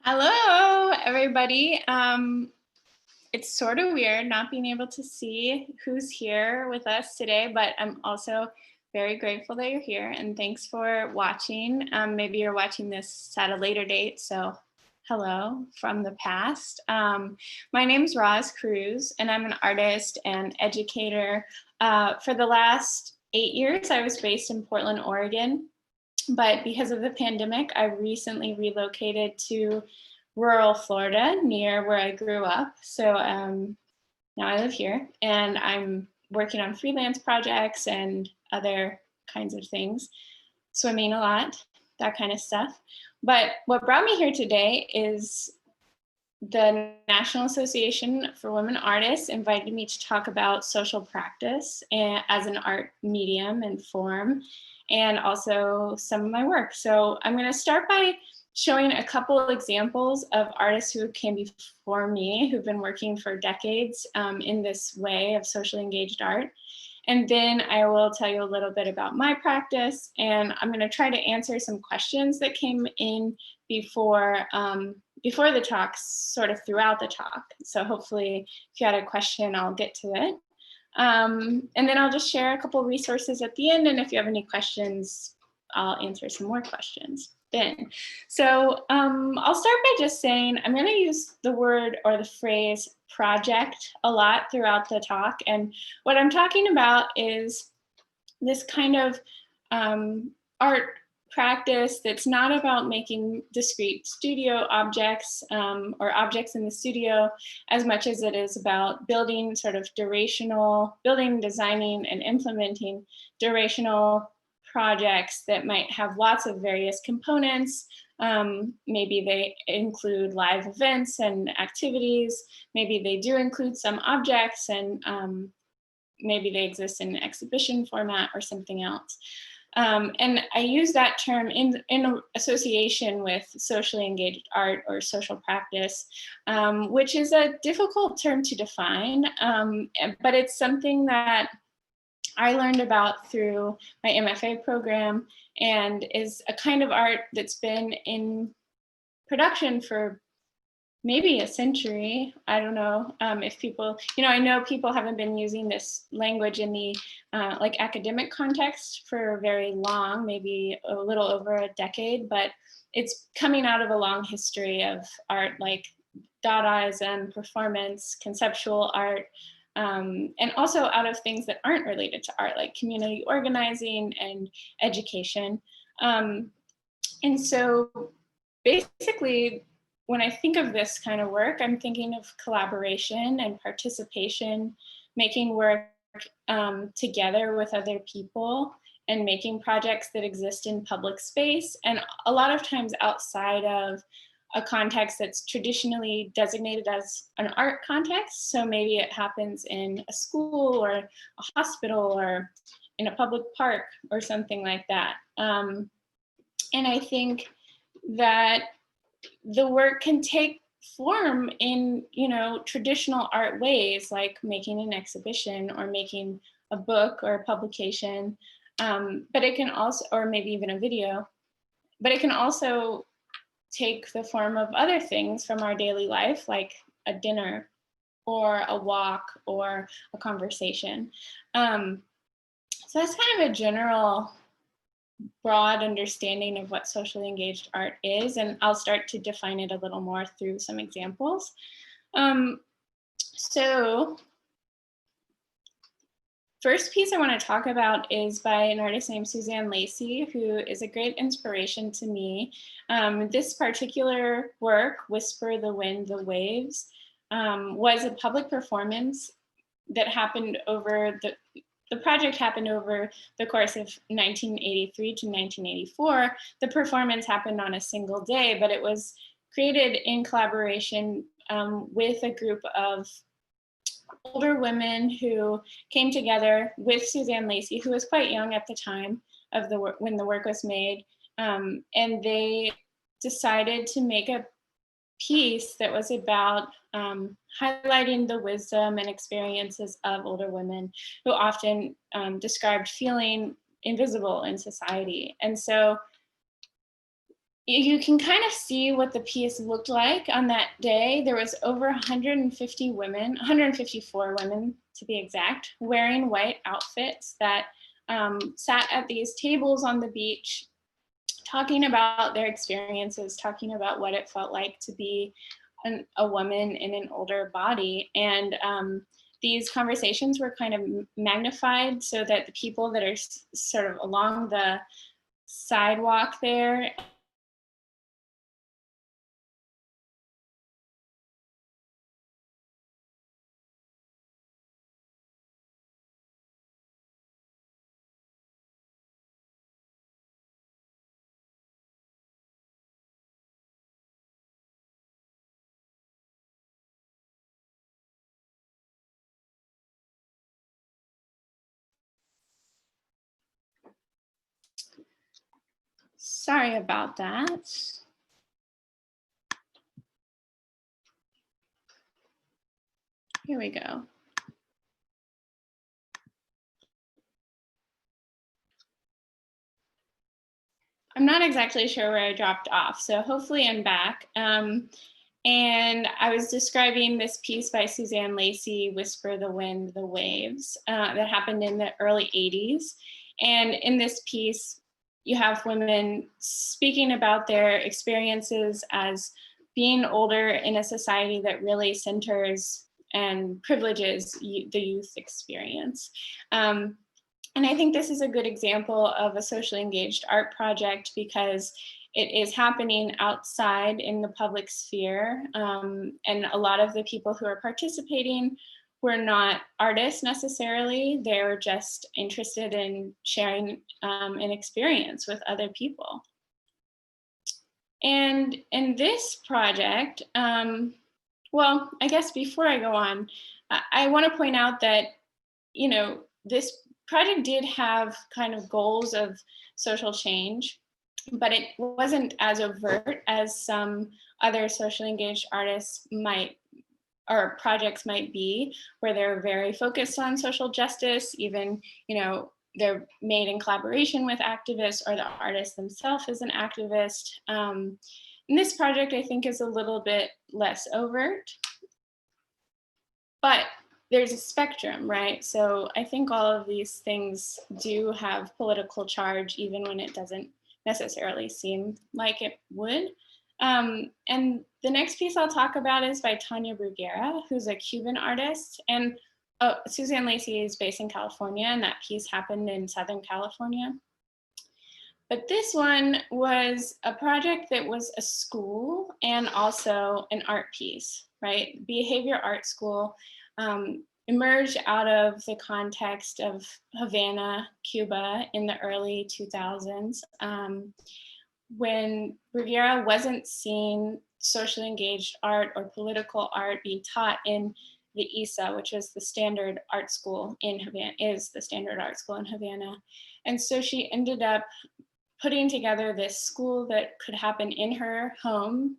Hello, everybody. It's sort of weird not being able to see who's here with us today, but I'm also very grateful that you're here and thanks for watching. Maybe you're watching this at a later date, so hello from the past. My name's Roz Crews, and I'm an artist and educator. For the last 8 years, I was based in Portland, Oregon. But because of the pandemic, I recently relocated to rural Florida near where I grew up. So now I live here and I'm working on freelance projects and other kinds of things, swimming a lot, that kind of stuff. But what brought me here today is the National Association for Women Artists invited me to talk about social practice as an art medium and form, and also some of my work. So I'm going to start by showing a couple of examples of artists who came before me, who've been working for decades in this way of socially engaged art. And then I will tell you a little bit about my practice, and I'm going to try to answer some questions that came in before the talk, sort of throughout the talk. So hopefully if you had a question, I'll get to it. And then I'll just share a couple of resources at the end, and if you have any questions, I'll answer some more questions then. So I'll start by just saying I'm going to use the word or the phrase project a lot throughout the talk. And what I'm talking about is this kind of art practice that's not about making discrete studio objects or objects in the studio as much as it is about building sort of building, designing, and implementing durational projects that might have lots of various components. Maybe they include live events and activities. Maybe they do include some objects, and maybe they exist in an exhibition format or something else. And I use that term in association with socially engaged art or social practice, which is a difficult term to define, but it's something that I learned about through my MFA program and is a kind of art that's been in production for maybe a century. I don't know if people, I know people haven't been using this language in the like academic context for very long, maybe a little over a decade, but it's coming out of a long history of art like Dadaism, performance, conceptual art, and also out of things that aren't related to art, like community organizing and education. And so basically, when I think of this kind of work, I'm thinking of collaboration and participation, making work together with other people, and making projects that exist in public space, and a lot of times outside of a context that's traditionally designated as an art context. So maybe it happens in a school or a hospital or in a public park or something like that. And I think that the work can take form in, traditional art ways, like making an exhibition or making a book or a publication. But it can also, or maybe even a video, but it can also take the form of other things from our daily life, like a dinner or a walk or a conversation. So that's kind of a general, broad understanding of what socially engaged art is, and I'll start to define it a little more through some examples. So first piece I want to talk about is by an artist named Suzanne Lacey, who is a great inspiration to me. This particular work, Whisper the Wind, the Waves, was a public performance that happened over the project happened over the course of 1983 to 1984. The performance happened on a single day, but it was created in collaboration with a group of older women who came together with Suzanne Lacey, who was quite young at the time of the work when the work was made, and they decided to make a piece that was about highlighting the wisdom and experiences of older women who often described feeling invisible in society. And so you can kind of see what the piece looked like on that day. There was over 150 women, 154 women to be exact, wearing white outfits that sat at these tables on the beach, talking about their experiences, talking about what it felt like to be a woman in an older body. And these conversations were kind of magnified so that the people that are sort of along the sidewalk there. Sorry about that. Here we go. I'm not exactly sure where I dropped off, so hopefully I'm back. And I was describing this piece by Suzanne Lacy, Whisper the Wind, the Waves, that happened in the early 80s. And in this piece, you have women speaking about their experiences as being older in a society that really centers and privileges the youth experience. And I think this is a good example of a socially engaged art project because it is happening outside in the public sphere. And a lot of the people who are participating were not artists necessarily. They were just interested in sharing an experience with other people. And in this project, well, I guess before I go on, I want to point out that, you know, this project did have kind of goals of social change, but it wasn't as overt as some other socially engaged artists might or projects might be, where they're very focused on social justice, even, you know, they're made in collaboration with activists or the artist themselves is an activist. And this project, I think, is a little bit less overt, but there's a spectrum, right? So I think all of these things do have political charge, even when it doesn't necessarily seem like it would. And the next piece I'll talk about is by Tania Bruguera, who's a Cuban artist. And Suzanne Lacy is based in California, and that piece happened in Southern California. But this one was a project that was a school and also an art piece, right? Behavior art school emerged out of the context of Havana, Cuba in the early 2000s, when Bruguera wasn't seeing socially engaged art or political art being taught in the ISA, which is the standard art school in Havana, is the standard art school in Havana. And so she ended up putting together this school that could happen in her home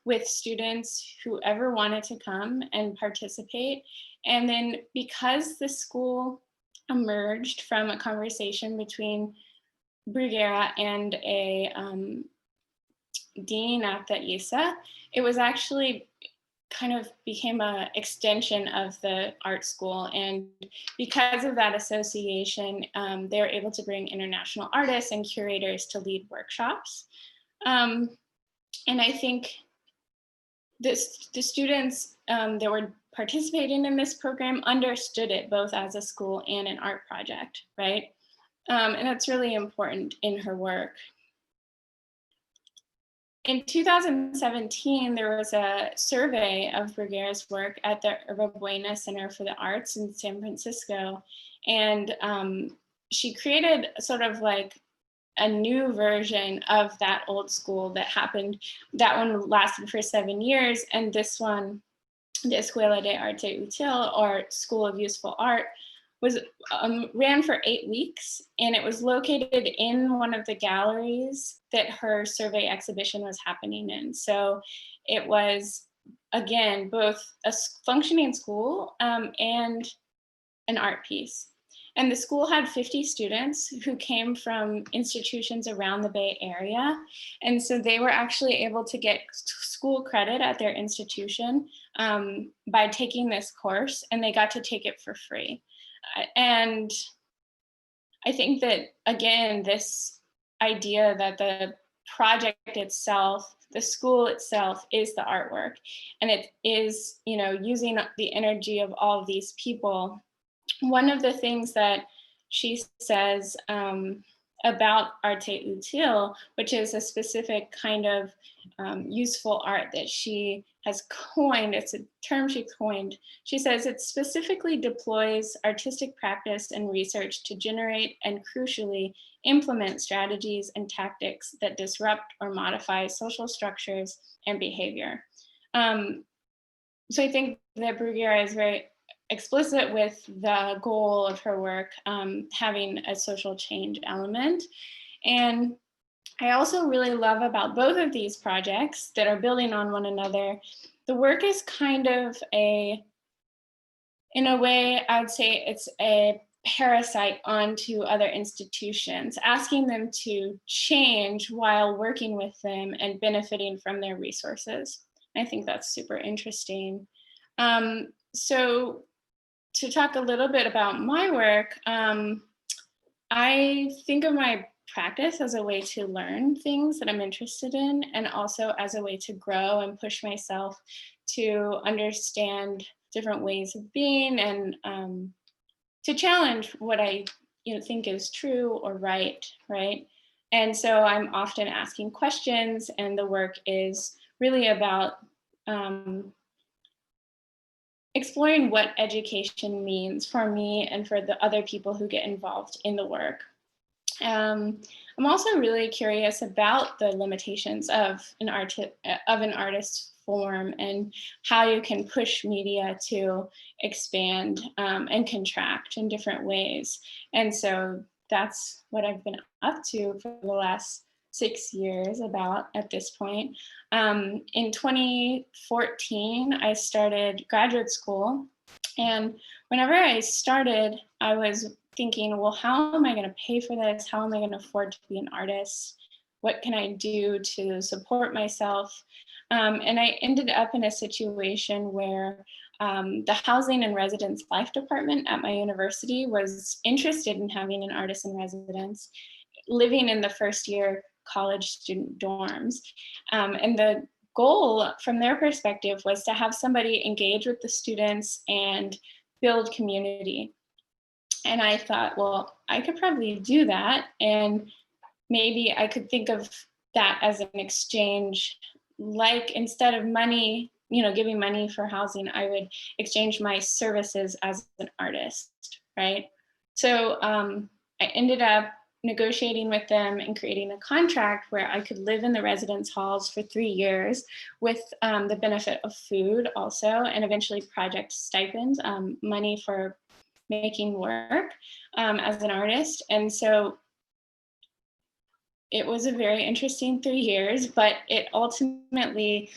with students who ever wanted to come and participate. And then because the school emerged from a conversation between Bruguera and a dean at the ISA, it was actually kind of became an extension of the art school. And because of that association, they were able to bring international artists and curators to lead workshops. And I think the students that were participating in this program understood it both as a school and an art project, right? And that's really important in her work. In 2017, there was a survey of Bruguera's work at the Yerba Buena Center for the Arts in San Francisco. And she created sort of like a new version of that old school that happened. That one lasted for 7 years. And this one, the Escuela de Arte Útil, or School of Useful Art, was ran for 8 weeks, and it was located in one of the galleries that her survey exhibition was happening in. So it was, again, both a functioning school and an art piece. And the school had 50 students who came from institutions around the Bay Area. And so they were actually able to get school credit at their institution by taking this course, and they got to take it for free. And I think that, again, this idea that the project itself, the school itself, is the artwork, and it is, using the energy of all of these people. One of the things that she says about arte utile, which is a specific kind of useful art that she has coined, it's a term she coined. She says it specifically deploys artistic practice and research to generate and crucially implement strategies and tactics that disrupt or modify social structures and behavior. So I think that Bruguière is very explicit with the goal of her work having a social change element. And I also really love about both of these projects that are building on one another, the work is kind of in a way, I would say it's a parasite onto other institutions, asking them to change while working with them and benefiting from their resources. I think that's super interesting. So to talk a little bit about my work, I think of my practice as a way to learn things that I'm interested in, and also as a way to grow and push myself to understand different ways of being, and to challenge what I think is true or right. And so I'm often asking questions, and the work is really about exploring what education means for me and for the other people who get involved in the work. I'm also really curious about the limitations of an artist's form, and how you can push media to expand and contract in different ways. And so that's what I've been up to for the last 6 years about at this point. In 2014, I started graduate school. And whenever I started, I was thinking, well, how am I going to pay for this? How am I going to afford to be an artist? What can I do to support myself? And I ended up in a situation where the Housing and Residence Life Department at my university was interested in having an artist in residence living in the first year college student dorms. And the goal from their perspective was to have somebody engage with the students and build community. And I thought, well, I could probably do that. And maybe I could think of that as an exchange, like instead of money, giving money for housing, I would exchange my services as an artist, right? So I ended up negotiating with them and creating a contract where I could live in the residence halls for 3 years with the benefit of food also, and eventually project stipends, money for making work as an artist. And so it was a very interesting 3 years, but it ultimately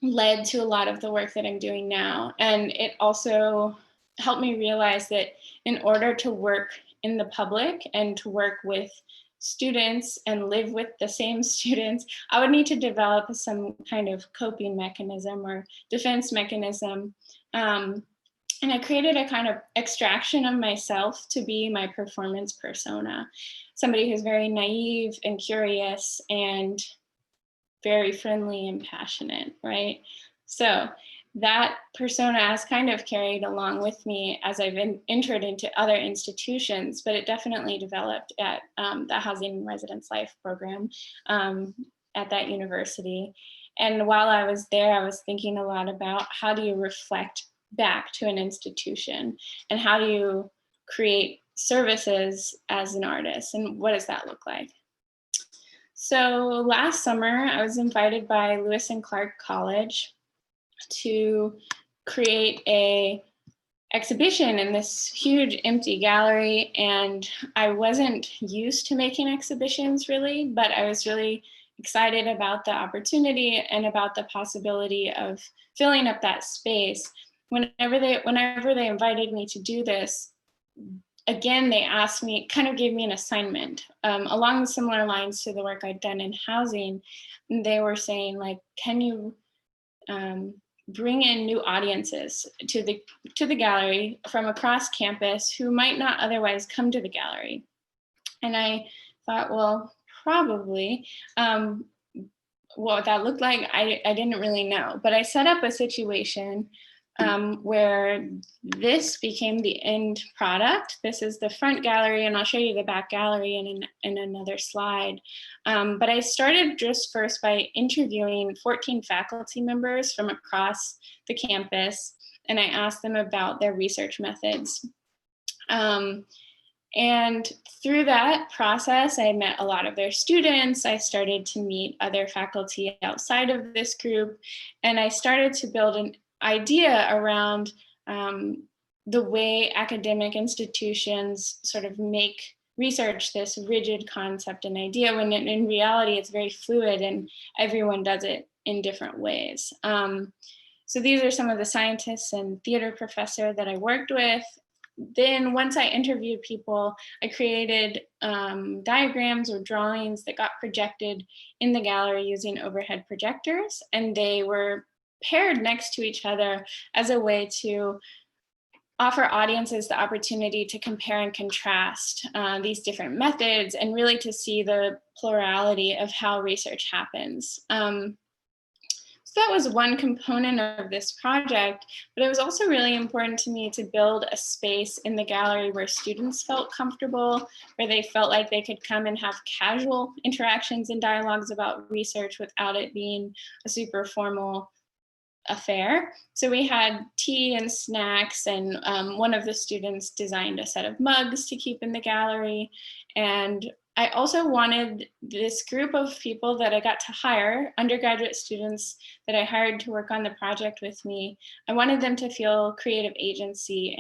led to a lot of the work that I'm doing now. And it also helped me realize that in order to work in the public and to work with students and live with the same students, I would need to develop some kind of coping mechanism or defense mechanism. And I created a kind of extraction of myself to be my performance persona, somebody who's very naive and curious and very friendly and passionate, right? So that persona has kind of carried along with me as I've entered into other institutions, but it definitely developed at the Housing and Residence Life program at that university. And while I was there, I was thinking a lot about how do you reflect back to an institution, and how do you create services as an artist, and what does that look like? So last summer, I was invited by Lewis and Clark College to create a exhibition in this huge empty gallery. And I wasn't used to making exhibitions really, but I was really excited about the opportunity and about the possibility of filling up that space. Whenever they invited me to do this, again, they asked me, kind of gave me an assignment along the similar lines to the work I'd done in housing. They were saying, like, can you bring in new audiences to the gallery from across campus who might not otherwise come to the gallery? And I thought, well, probably. What that looked like, I didn't really know. But I set up a situation where this became the end product. This is the front gallery, and I'll show you the back gallery in another slide. But I started just first by interviewing 14 faculty members from across the campus, and I asked them about their research methods. And through that process, I met a lot of their students. I started to meet other faculty outside of this group, and I started to build an idea around the way academic institutions sort of make research this rigid concept and idea, when in reality it's very fluid and everyone does it in different ways. So these are some of the scientists and theater professor that I worked with. Then once I interviewed people, I created diagrams or drawings that got projected in the gallery using overhead projectors, and they were paired next to each other as a way to offer audiences the opportunity to compare and contrast these different methods, and really to see the plurality of how research happens. So that was one component of this project, but it was also really important to me to build a space in the gallery where students felt comfortable, where they felt like they could come and have casual interactions and dialogues about research without it being a super formal affair. So we had tea and snacks, and one of the students designed a set of mugs to keep in the gallery. And I also wanted this group of people that I got to hire, undergraduate students that I hired to work on the project with me, I wanted them to feel creative agency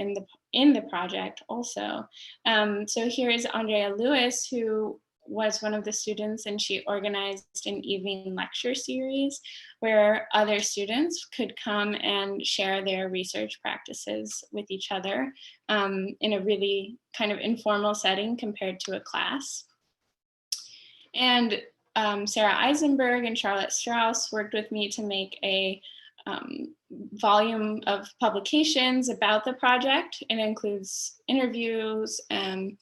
in the project also. So here is Andrea Lewis, who was one of the students, and she organized an evening lecture series where other students could come and share their research practices with each other in a really kind of informal setting compared to a class. And Sarah Eisenberg and Charlotte Strauss worked with me to make a volume of publications about the project. It includes interviews and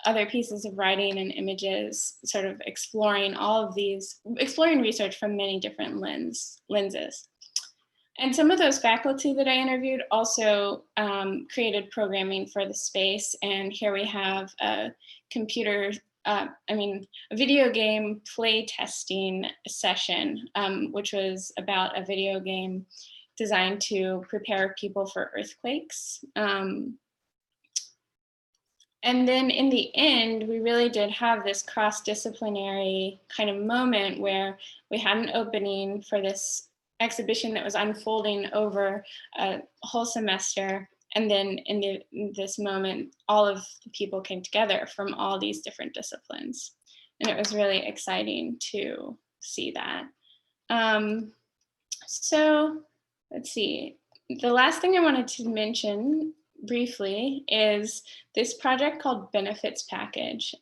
other pieces of writing and images, sort of exploring all of these, exploring research from many different lenses. And some of those faculty that I interviewed also created programming for the space. And here we have a a video game play testing session, which was about a video game designed to prepare people for earthquakes. And then in the end, we really did have this cross-disciplinary kind of moment where we had an opening for this exhibition that was unfolding over a whole semester. And then in this moment, all of the people came together from all these different disciplines. And it was really exciting to see that. So let's see. The last thing I wanted to mention briefly is this project called Benefits Package.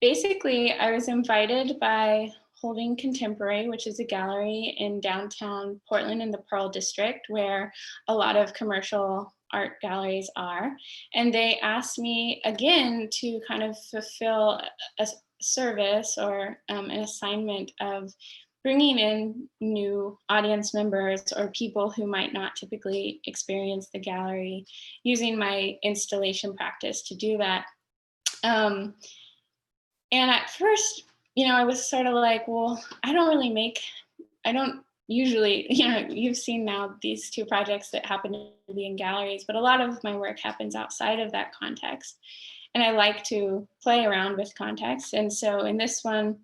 Basically, I was invited by Holding Contemporary, which is a gallery in downtown Portland in the Pearl District, where a lot of commercial art galleries are. And they asked me again to kind of fulfill a service or an assignment of bringing in new audience members or people who might not typically experience the gallery, using my installation practice to do that. And at first, I was sort of like, well, I don't usually, you've seen now these two projects that happen to be in galleries, but a lot of my work happens outside of that context. And I like to play around with context. And so in this one,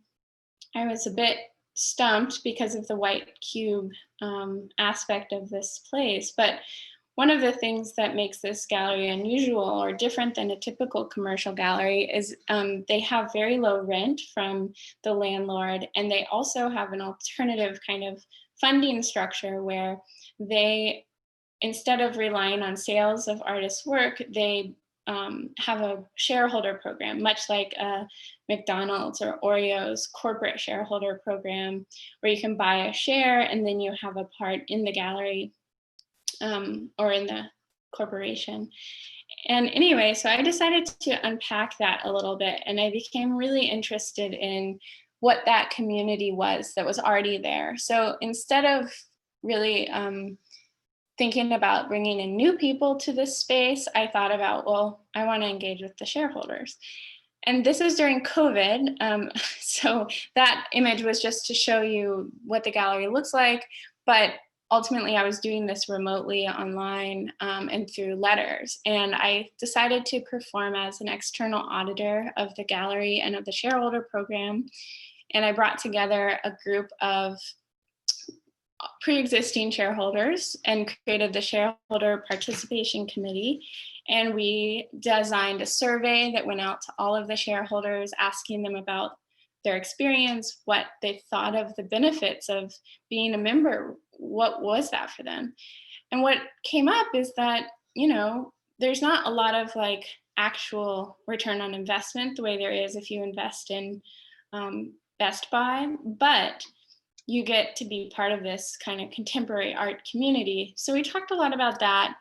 I was a bit stumped because of the white cube aspect of this place. But one of the things that makes this gallery unusual or different than a typical commercial gallery is they have very low rent from the landlord, and they also have an alternative kind of funding structure where they, instead of relying on sales of artists' work, they have a shareholder program, much like a McDonald's or Oreo's corporate shareholder program, where you can buy a share and then you have a part in the gallery or in the corporation. And anyway, so I decided to unpack that a little bit, and I became really interested in what that community was that was already there. So instead of really thinking about bringing in new people to this space, I thought about, well, I want to engage with the shareholders. And this was during COVID. So that image was just to show you what the gallery looks like. But ultimately, I was doing this remotely online and through letters. And I decided to perform as an external auditor of the gallery and of the shareholder program. And I brought together a group of pre-existing shareholders and created the shareholder participation committee. And we designed a survey that went out to all of the shareholders, asking them about their experience, what they thought of the benefits of being a member, what was that for them. And what came up is that, you know, there's not a lot of like actual return on investment the way there is if you invest in Best Buy, but you get to be part of this kind of contemporary art community. So we talked a lot about that.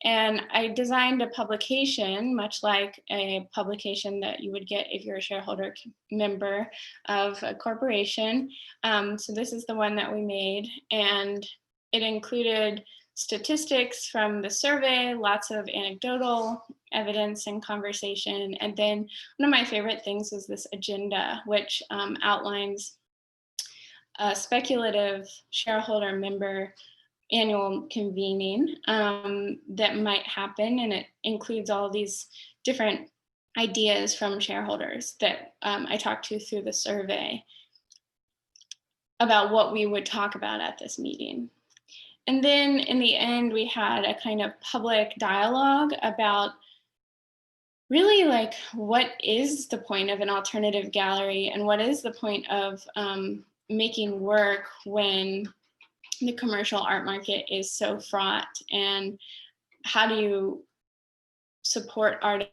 And I designed a publication, much like a publication that you would get if you're a shareholder member of a corporation. So this is the one that we made. And it included statistics from the survey, lots of anecdotal evidence and conversation. And then one of my favorite things was this agenda, which outlines a speculative shareholder member annual convening that might happen. And it includes all these different ideas from shareholders that I talked to through the survey about what we would talk about at this meeting. And then in the end, we had a kind of public dialogue about really like what is the point of an alternative gallery and what is the point of making work when the commercial art market is so fraught, and how do you support art?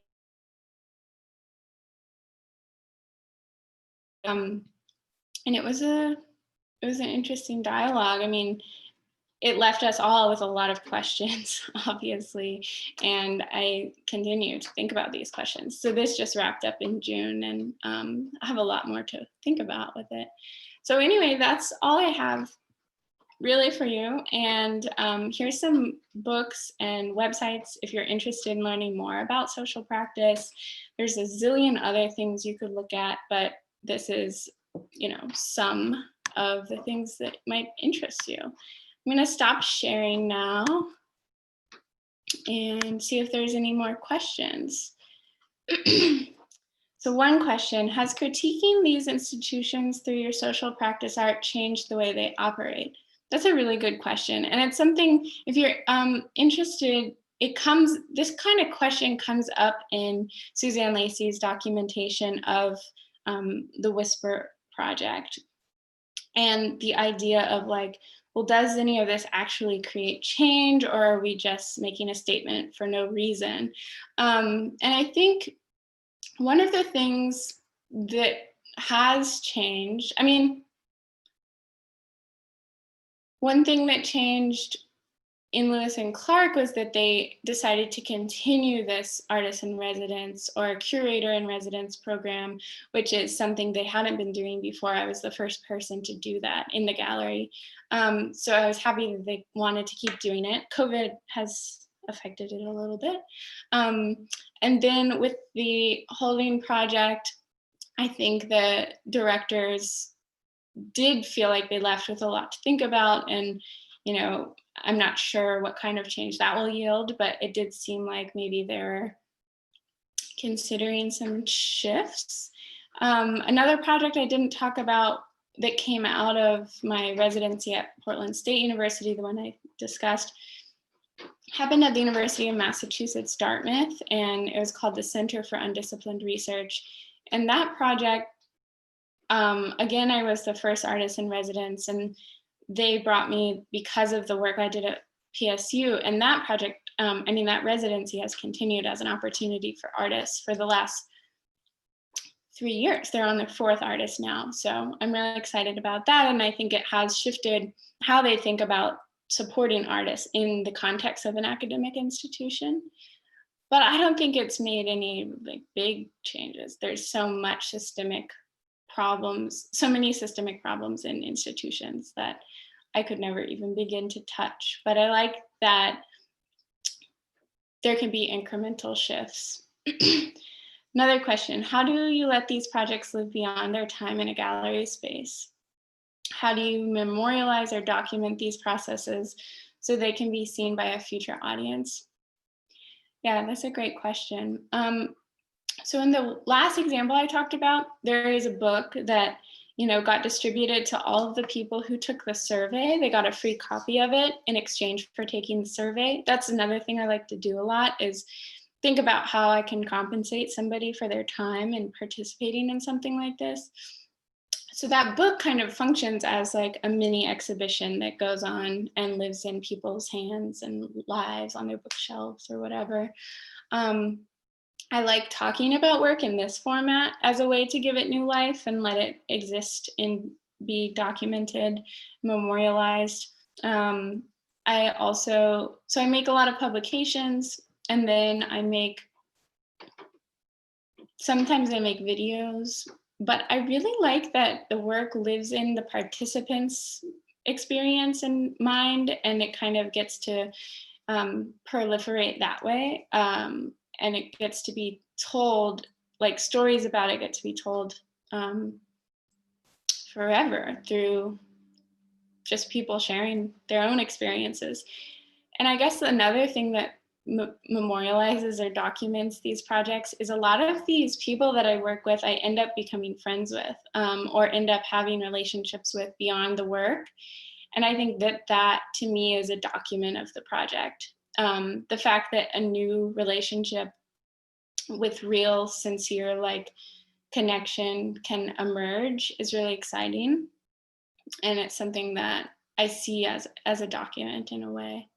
And it was an interesting dialogue. I mean, it left us all with a lot of questions, obviously, and I continue to think about these questions. So this just wrapped up in June, and I have a lot more to think about with it. So anyway, that's all I have really for you. And here's some books and websites if you're interested in learning more about social practice. There's a zillion other things you could look at, but this is, you know, some of the things that might interest you. I'm going to stop sharing now and see if there's any more questions. So one question, has critiquing these institutions through your social practice art changed the way they operate? That's a really good question. And it's something, if you're interested, this kind of question comes up in Suzanne Lacey's documentation of the Whisper Project. And the idea of like, well, does any of this actually create change, or are we just making a statement for no reason? And I think one of the things that has changed, I mean, one thing that changed in Lewis and Clark was that they decided to continue this artist in residence or curator in residence program, which is something they hadn't been doing before. I was the first person to do that in the gallery. So I was happy that they wanted to keep doing it. COVID has affected it a little bit. And then with the Holding Project, I think the directors did feel like they left with a lot to think about, and, you know, I'm not sure what kind of change that will yield, but it did seem like maybe they're considering some shifts. Another project I didn't talk about that came out of my residency at Portland State University, the one I discussed, happened at the University of Massachusetts, Dartmouth, and it was called the Center for Undisciplined Research. And that project, again, I was the first artist in residence, and they brought me because of the work I did at PSU, and that project I mean, that residency has continued as an opportunity for artists for the last 3 years. They're on their 4th artist now. So I'm really excited about that. And I think it has shifted how they think about supporting artists in the context of an academic institution. But I don't think it's made any like big changes. There's so much systemic problems, so many systemic problems in institutions that I could never even begin to touch. But I like that there can be incremental shifts. Another question, how do you let these projects live beyond their time in a gallery space? How do you memorialize or document these processes so they can be seen by a future audience? Yeah, that's a great question. So in the last example I talked about, there is a book that, you know, got distributed to all of the people who took the survey. They got a free copy of it in exchange for taking the survey. That's another thing I like to do a lot, is think about how I can compensate somebody for their time and participating in something like this. So that book kind of functions as like a mini exhibition that goes on and lives in people's hands and lives on their bookshelves or whatever. I like talking about work in this format as a way to give it new life and let it exist and be documented, memorialized. I make a lot of publications, and then sometimes I make videos, but I really like that the work lives in the participants' experience and mind, and it kind of gets to proliferate that way. And it gets to be told, like stories about it get to be told forever through just people sharing their own experiences. And I guess another thing that memorializes or documents these projects is a lot of these people that I work with, I end up becoming friends with or end up having relationships with beyond the work. And I think that to me is a document of the project. The fact that a new relationship with real, sincere, like connection can emerge is really exciting. And it's something that I see as a document in a way.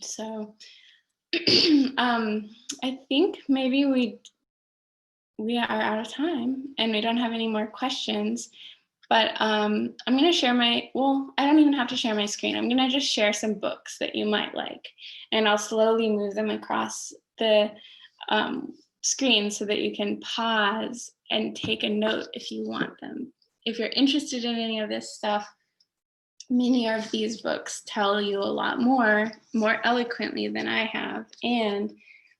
So I think maybe we are out of time and we don't have any more questions. But I'm going to share I don't even have to share my screen. I'm going to just share some books that you might like. And I'll slowly move them across the screen so that you can pause and take a note if you want them. If you're interested in any of this stuff, many of these books tell you a lot more eloquently than I have. And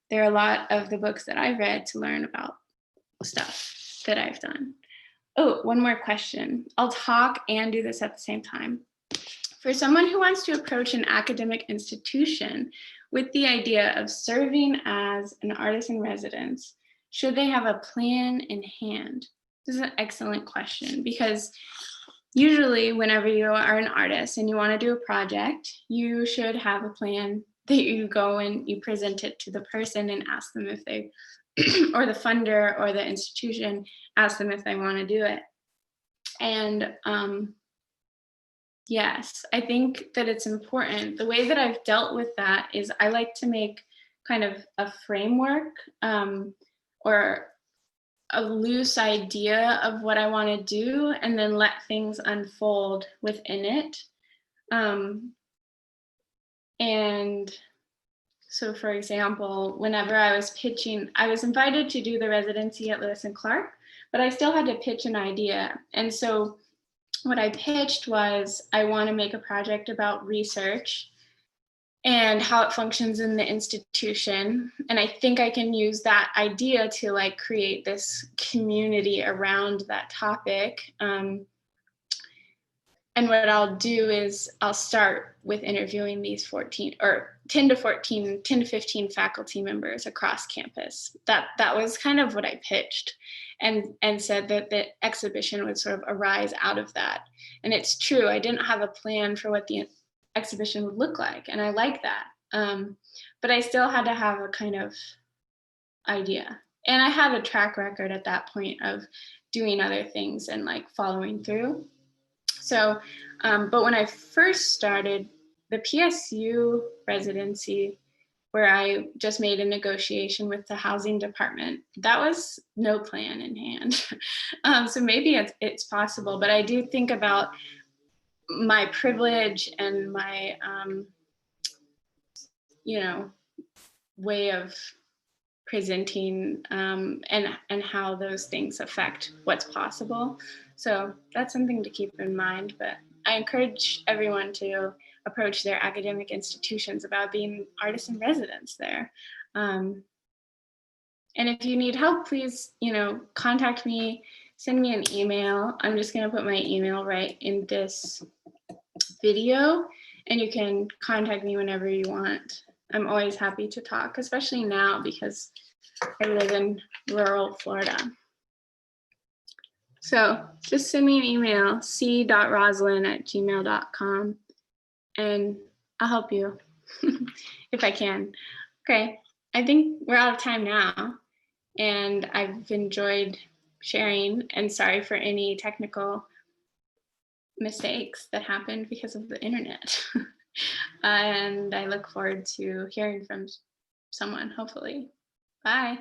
there are a lot of the books that I've read to learn about stuff that I've done. Oh, one more question. I'll talk and do this at the same time. For someone who wants to approach an academic institution with the idea of serving as an artist in residence, should they have a plan in hand? This is an excellent question, because usually whenever you are an artist and you want to do a project, you should have a plan that you go and you present it to the person and ask them if they, or the funder or the institution, ask them if they want to do it. And yes, I think that it's important. The way that I've dealt with that is I like to make kind of a framework or a loose idea of what I want to do, and then let things unfold within it. And so, for example, whenever I was pitching, I was invited to do the residency at Lewis and Clark, but I still had to pitch an idea. And so what I pitched was, I want to make a project about research and how it functions in the institution. And I think I can use that idea to like create this community around that topic. And what I'll do is I'll start with interviewing these 10 to 15 faculty members across campus. That was kind of what I pitched, and said that the exhibition would sort of arise out of that. And it's true, I didn't have a plan for what the exhibition would look like, and I like that. But I still had to have a kind of idea. And I had a track record at that point of doing other things and like following through. So, but when I first started the PSU residency, where I just made a negotiation with the housing department. That was no plan in hand. So maybe it's possible, but I do think about my privilege and my, you know, way of presenting, and how those things affect what's possible. So that's something to keep in mind. But I encourage everyone to approach their academic institutions about being artists in residence there. Um, and if you need help, please, contact me, send me an email. I'm just going to put my email right in this video, and you can contact me whenever you want. I'm always happy to talk, especially now because I live in rural Florida. So just send me an email, c.roslyn@gmail.com, and I'll help you if I can. Okay, I think we're out of time now, and I've enjoyed sharing, and sorry for any technical mistakes that happened because of the internet. And I look forward to hearing from someone, hopefully. Bye.